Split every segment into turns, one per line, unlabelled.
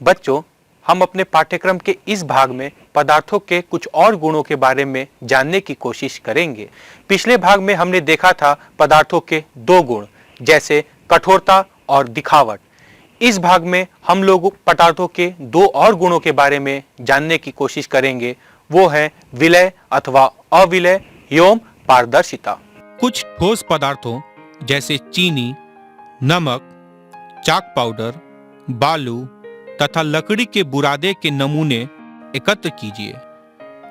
बच्चों, हम अपने पाठ्यक्रम के इस भाग में पदार्थों के कुछ और गुणों के बारे में जानने की कोशिश करेंगे। पिछले भाग में हमने देखा था पदार्थों के दो गुण, जैसे कठोरता और दिखावट। इस भाग में हम लोग पदार्थों के दो और गुणों के बारे में जानने की कोशिश करेंगे, वो है विलय अथवा अविलय एवं पारदर्शिता।
कुछ ठोस पदार्थों जैसे चीनी, नमक, चाक पाउडर, बालू तथा लकड़ी के बुरादे के नमूने एकत्र कीजिए।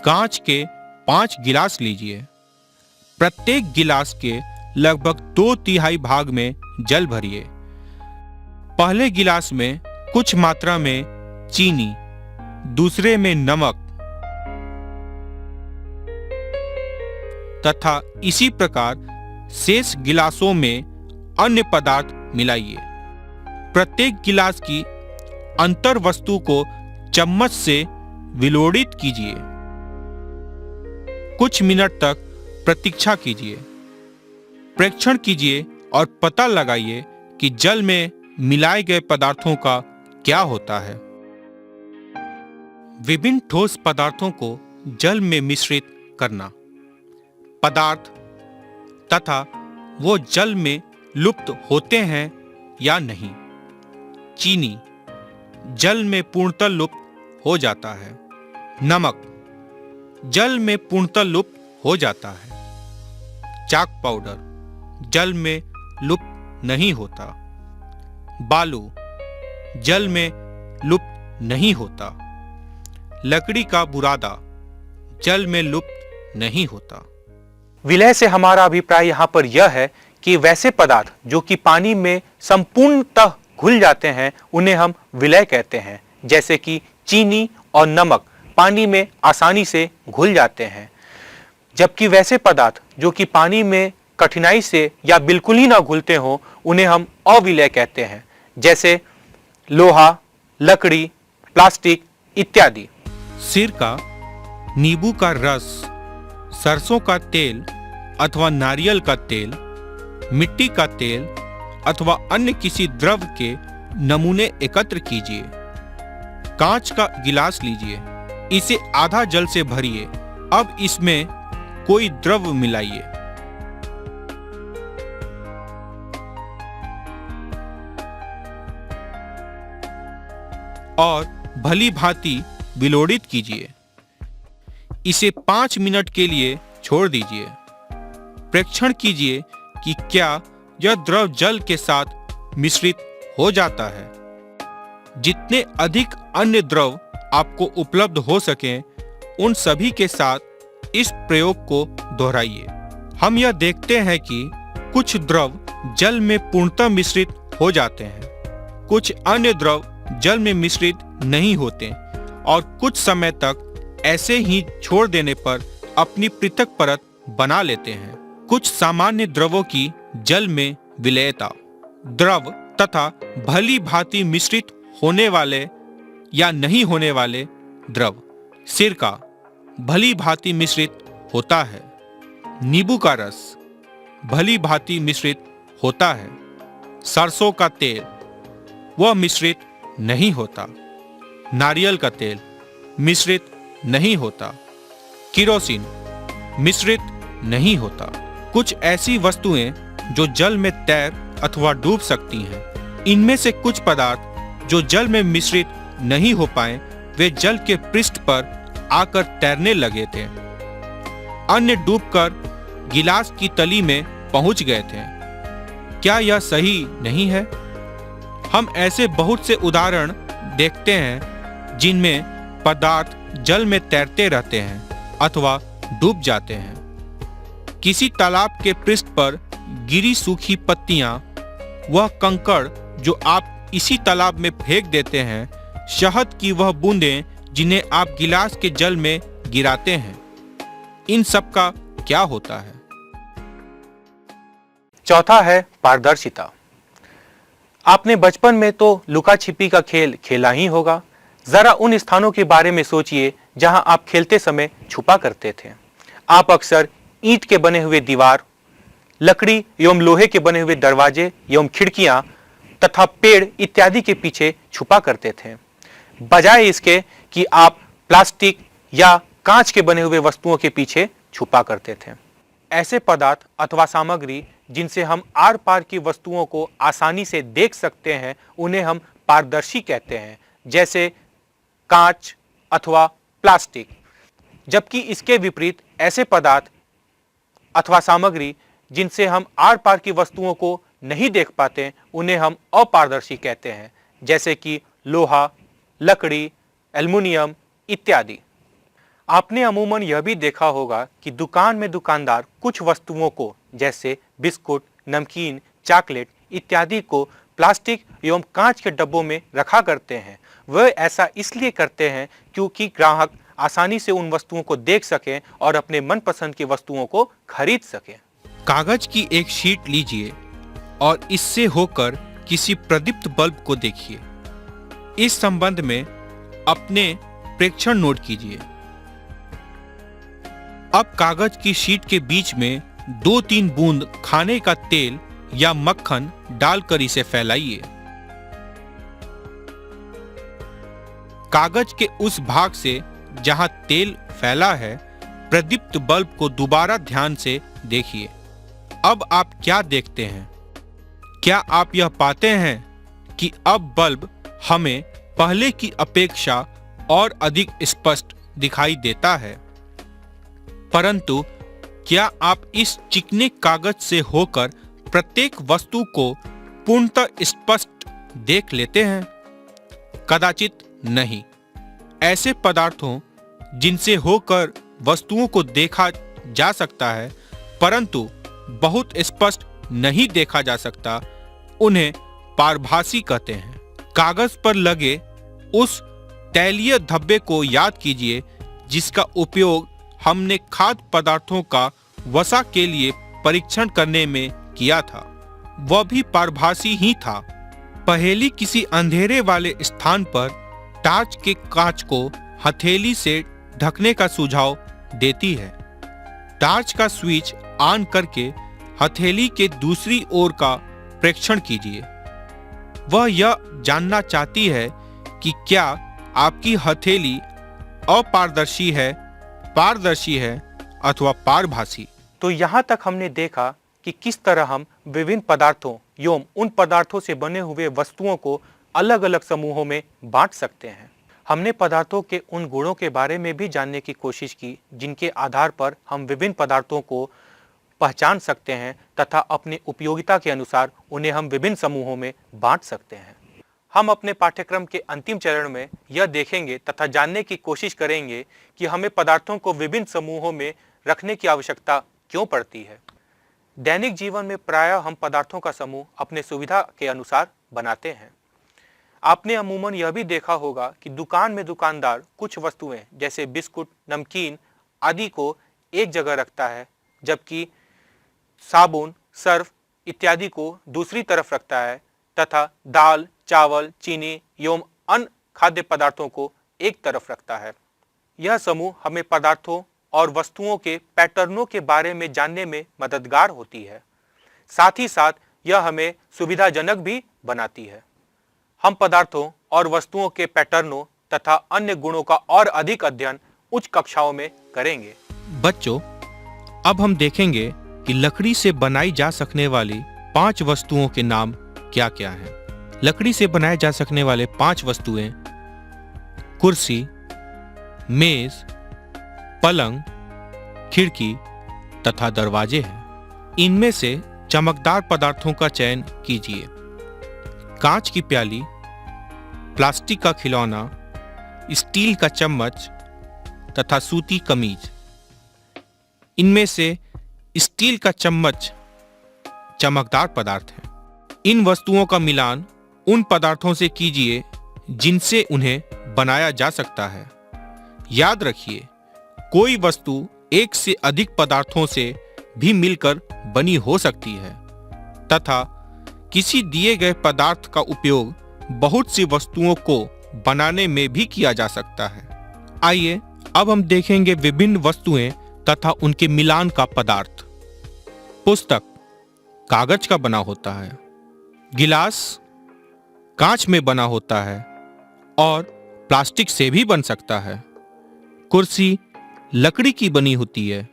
कांच के 5 गिलास लीजिए। प्रत्येक गिलास के लगभग 2/3 भाग में जल भरिए। पहले गिलास में कुछ मात्रा में चीनी, दूसरे में नमक तथा इसी प्रकार शेष गिलासों में अन्य पदार्थ मिलाइए। प्रत्येक गिलास की अंतर वस्तु को चम्मच से विलोड़ित कीजिए। कुछ मिनट तक प्रतीक्षा कीजिए। प्रेक्षण कीजिए और पता लगाइए कि जल में मिलाए गए पदार्थों का क्या होता है। विभिन्न ठोस पदार्थों को जल में मिश्रित करना। पदार्थ तथा वो जल में लुप्त होते हैं या नहीं। चीनी जल में पूर्णतः लुप्त हो जाता है। नमक जल में पूर्णतः लुप्त हो जाता है। चाक पाउडर जल में लुप्त नहीं होता। बालू जल में लुप्त नहीं होता। लकड़ी का बुरादा जल में लुप्त नहीं होता।
विलय से हमारा अभिप्राय यहाँ पर यह है कि वैसे पदार्थ जो कि पानी में संपूर्णतः घुल जाते हैं उन्हें हम विलय कहते हैं, जैसे कि चीनी और नमक पानी में आसानी से घुल जाते हैं। जबकि वैसे पदार्थ जो कि पानी में कठिनाई से या बिल्कुल ही ना घुलते हों उन्हें हम अविलय कहते हैं, जैसे लोहा, लकड़ी, प्लास्टिक इत्यादि।
सिरका, नींबू का रस, सरसों का तेल अथवा नारियल का तेल, मिट्टी का तेल अथवा अन्य किसी द्रव के नमूने एकत्र कीजिए। कांच का गिलास लीजिए। इसे आधा जल से भरिए। अब इसमें कोई द्रव मिलाइए। और भली भांति विलोड़ित कीजिए। इसे 5 मिनट के लिए छोड़ दीजिए। प्रेक्षण कीजिए कि क्या यह द्रव जल के साथ मिश्रित हो जाता है। जितने अधिक अन्य द्रव आपको उपलब्ध हो सकें उन सभी के साथ इस प्रयोग को दोहराइए। हम यह देखते हैं कि कुछ द्रव जल में पूर्णतः मिश्रित हो जाते हैं, कुछ अन्य द्रव जल में मिश्रित नहीं होते और कुछ समय तक ऐसे ही छोड़ देने पर अपनी पृथक परत बना लेते हैं। कुछ सामान्य द्रवों की जल में विलयता। द्रव तथा भली भांति मिश्रित होने वाले या नहीं होने वाले द्रव। सिरका भली भांति मिश्रित होता है। नींबू का रस भली भांति मिश्रित होता है। सरसों का तेल वह मिश्रित नहीं होता। नारियल का तेल मिश्रित नहीं होता। किरोसिन मिश्रित नहीं होता। कुछ ऐसी वस्तुएं जो जल में तैर अथवा डूब सकती हैं। इनमें से कुछ पदार्थ जो जल में मिश्रित नहीं हो पाए वे जल के पृष्ठ पर आकर तैरने लगे थे। अन्य डूबकर गिलास की तली में पहुंच गए थे। क्या यह सही नहीं है? हम ऐसे बहुत से उदाहरण देखते हैं जिनमें पदार्थ जल में तैरते रहते हैं अथवा डूब जाते हैं। किसी तालाब के पृष्ठ पर गिरी सूखी पत्तियां, वह कंकड़ जो आप इसी तालाब में फेंक देते हैं, शहद की वह बूंदें जिन्हें आप गिलास के जल में गिराते हैं, इन सब का क्या होता है?
चौथा है पारदर्शिता। आपने बचपन में तो लुका छिपी का खेल खेला ही होगा। जरा उन स्थानों के बारे में सोचिए जहां आप खेलते समय छुपा करते थे। आप अक्सर ईंट के बने हुए दीवार, लकड़ी एवं लोहे के बने हुए दरवाजे एवं खिड़कियां तथा पेड़ इत्यादि के पीछे छुपा करते थे। बजाय इसके कि आप प्लास्टिक या कांच के बने हुए वस्तुओं के पीछे छुपा करते थे। ऐसे पदार्थ अथवा सामग्री जिनसे हम आर पार की वस्तुओं को आसानी से देख सकते हैं उन्हें हम पारदर्शी कहते हैं, जैसे कांच अथवा प्लास्टिक। जबकि इसके विपरीत ऐसे पदार्थ अथवा सामग्री जिनसे हम आर पार की वस्तुओं को नहीं देख पाते उन्हें हम अपारदर्शी कहते हैं, जैसे कि लोहा, लकड़ी, एल्युमिनियम इत्यादि। आपने अमूमन यह भी देखा होगा कि दुकान में दुकानदार कुछ वस्तुओं को जैसे बिस्कुट, नमकीन, चॉकलेट इत्यादि को प्लास्टिक एवं कांच के डब्बों में रखा करते हैं। वह ऐसा इसलिए करते हैं क्योंकि ग्राहक आसानी से उन वस्तुओं को देख सकें और अपने मनपसंद की वस्तुओं को खरीद सकें।
कागज की एक शीट लीजिए और इससे होकर किसी प्रदीप्त बल्ब को देखिए। इस संबंध में अपने प्रेक्षण नोट कीजिए। अब कागज की शीट के बीच में 2-3 बूंद खाने का तेल या मक्खन डालकर इसे फैलाइए। कागज के उस भाग से जहां तेल फैला है, प्रदीप्त बल्ब को दोबारा ध्यान से देखिए। अब आप क्या देखते हैं? क्या आप यह पाते हैं कि अब बल्ब हमें पहले की अपेक्षा और अधिक स्पष्ट दिखाई देता है? परंतु क्या आप इस चिकने कागज से होकर प्रत्येक वस्तु को पूर्णतः स्पष्ट देख लेते हैं? कदाचित नहीं। ऐसे पदार्थों जिनसे होकर वस्तुओं को देखा जा सकता है परंतु बहुत स्पष्ट नहीं देखा जा सकता, उन्हें पारभासी कहते हैं। कागज पर लगे उस तैलीय धब्बे को याद कीजिए जिसका उपयोग हमने खाद्य पदार्थों का वसा के लिए परीक्षण करने में किया था। वह भी पारभासी ही था। पहेली किसी अंधेरे वाले स्थान पर टार्च के कांच को हथेली से ढकने का सुझाव देती है। टार्च का स्विच ऑन करके हथेली के दूसरी ओर का प्रेक्षण कीजिए। वह यह जानना चाहती है कि क्या आपकी हथेली अपारदर्शी है, पारदर्शी है अथवा पारभासी।
तो यहाँ तक हमने देखा कि किस तरह हम विभिन्न पदार्थों एवं उन पदार्थों से बने हुए वस्तुओं को अलग अलग समूहों में बांट सकते हैं। हमने पदार्थों के उन गुणों के बारे में भी जानने की कोशिश की जिनके आधार पर हम विभिन्न पदार्थों को पहचान सकते हैं तथा अपनी उपयोगिता के अनुसार उन्हें हम विभिन्न समूहों में बांट सकते हैं। हम अपने पाठ्यक्रम के अंतिम चरण में यह देखेंगे तथा जानने की कोशिश करेंगे कि हमें पदार्थों को विभिन्न समूहों में रखने की आवश्यकता क्यों पड़ती है। दैनिक जीवन में प्रायः हम पदार्थों का समूह अपने सुविधा के अनुसार बनाते हैं। आपने अमूमन यह भी देखा होगा कि दुकान में दुकानदार कुछ वस्तुएं जैसे बिस्कुट, नमकीन आदि को एक जगह रखता है, जबकि साबुन, सर्फ इत्यादि को दूसरी तरफ रखता है तथा दाल, चावल, चीनी एवं अन्य खाद्य पदार्थों को एक तरफ रखता है। यह समूह हमें पदार्थों और वस्तुओं के पैटर्नों के बारे में जानने में मददगार होती है। साथ ही साथ यह हमें सुविधाजनक भी बनाती है। हम पदार्थों और वस्तुओं के पैटर्नों तथा अन्य गुणों का और अधिक अध्ययन उच्च कक्षाओं में करेंगे।
बच्चों, अब हम देखेंगे कि लकड़ी से बनाई जा सकने वाली 5 वस्तुओं के नाम क्या क्या हैं। लकड़ी से बनाए जा सकने वाले 5 वस्तुएं कुर्सी, मेज, पलंग, खिड़की तथा दरवाजे हैं। इनमें से चमकदार पदार्थों का चयन कीजिए। कांच की प्याली, प्लास्टिक का खिलौना, स्टील का चम्मच तथा सूती कमीज। इनमें से स्टील का चम्मच चमकदार पदार्थ है। इन वस्तुओं का मिलान उन पदार्थों से कीजिए जिनसे उन्हें बनाया जा सकता है। याद रखिए, कोई वस्तु एक से अधिक पदार्थों से भी मिलकर बनी हो सकती है तथा किसी दिए गए पदार्थ का उपयोग बहुत सी वस्तुओं को बनाने में भी किया जा सकता है। आइए अब हम देखेंगे विभिन्न वस्तुएं तथा उनके मिलान का पदार्थ। पुस्तक कागज का बना होता है, गिलास कांच में बना होता है और प्लास्टिक से भी बन सकता है। कुर्सी लकड़ी की बनी होती है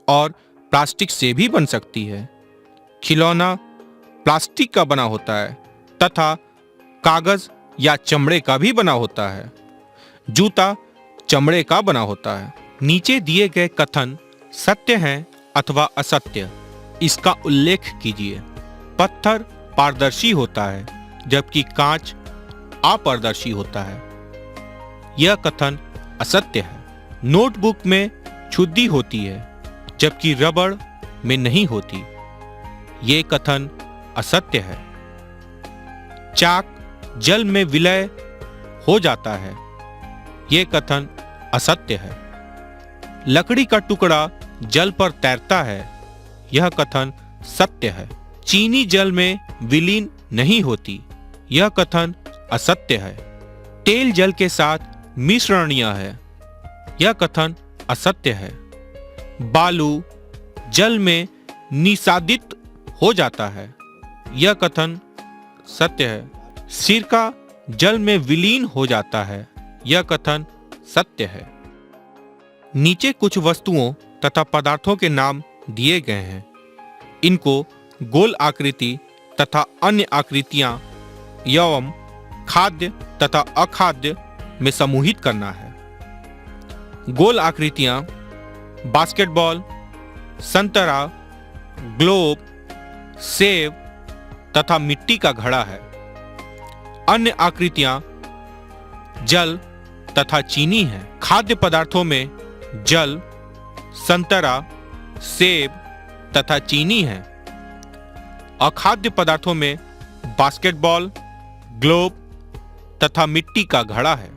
और प्लास्टिक से भी बन सकती है। खिलौना प्लास्टिक का बना होता है तथा कागज या चमड़े का भी बना होता है। जूता चमड़े का बना होता है। नीचे दिए गए कथन सत्य हैं अथवा असत्य, इसका उल्लेख कीजिए। पत्थर पारदर्शी होता है जबकि कांच अपारदर्शी होता है। यह कथन असत्य है। नोटबुक में छुद्दी होती है जबकि रबड़ में नहीं होती। यह कथन असत्य है। चाक जल में विलय हो जाता है। यह कथन असत्य है। लकड़ी का टुकड़ा जल पर तैरता है। यह कथन सत्य है। चीनी जल में विलीन नहीं होती। यह कथन असत्य है। तेल जल के साथ मिश्रणीय है। यह कथन असत्य है। बालू जल में निसादित हो जाता है। यह कथन सत्य है। सिरका जल में विलीन हो जाता है। यह कथन सत्य है। नीचे कुछ वस्तुओं तथा पदार्थों के नाम दिए गए हैं। इनको गोल आकृति तथा अन्य आकृतियां एवं खाद्य तथा अखाद्य में समूहित करना है। गोल आकृतियां बास्केटबॉल, संतरा, ग्लोब, सेब तथा मिट्टी का घड़ा है। अन्य आकृतियां जल तथा चीनी है। खाद्य पदार्थों में जल, संतरा, सेब तथा चीनी है। अखाद्य पदार्थों में बास्केटबॉल, ग्लोब तथा मिट्टी का घड़ा है।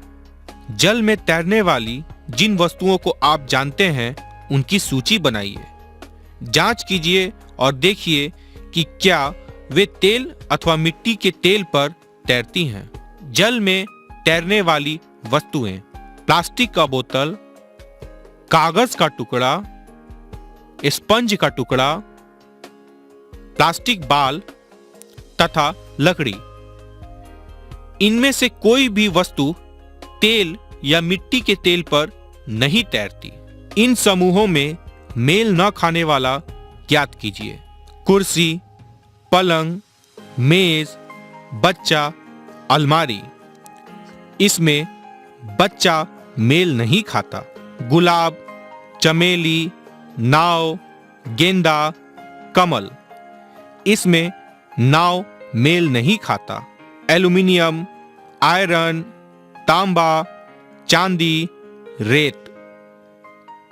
जल में तैरने वाली जिन वस्तुओं को आप जानते हैं उनकी सूची बनाइए। जांच कीजिए और देखिए कि क्या वे तेल अथवा मिट्टी के तेल पर तैरती हैं। जल में तैरने वाली वस्तुएं प्लास्टिक का बोतल, कागज का टुकड़ा, स्पंज का टुकड़ा, प्लास्टिक बाल तथा लकड़ी। इनमें से कोई भी वस्तु तेल या मिट्टी के तेल पर नहीं तैरती। इन समूहों में मेल न खाने वाला ज्ञात कीजिए। कुर्सी, पलंग, मेज, बच्चा, अलमारी। इसमें बच्चा मेल नहीं खाता। गुलाब, चमेली, नाव, गेंदा, कमल। इसमें नाव मेल नहीं खाता। एल्युमिनियम, आयरन, तांबा, चांदी, रेत।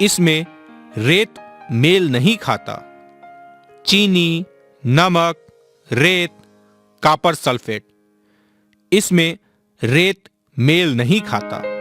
इसमें रेत मेल नहीं खाता। चीनी, नमक, रेत, कॉपर सल्फेट। इसमें रेत मेल नहीं खाता।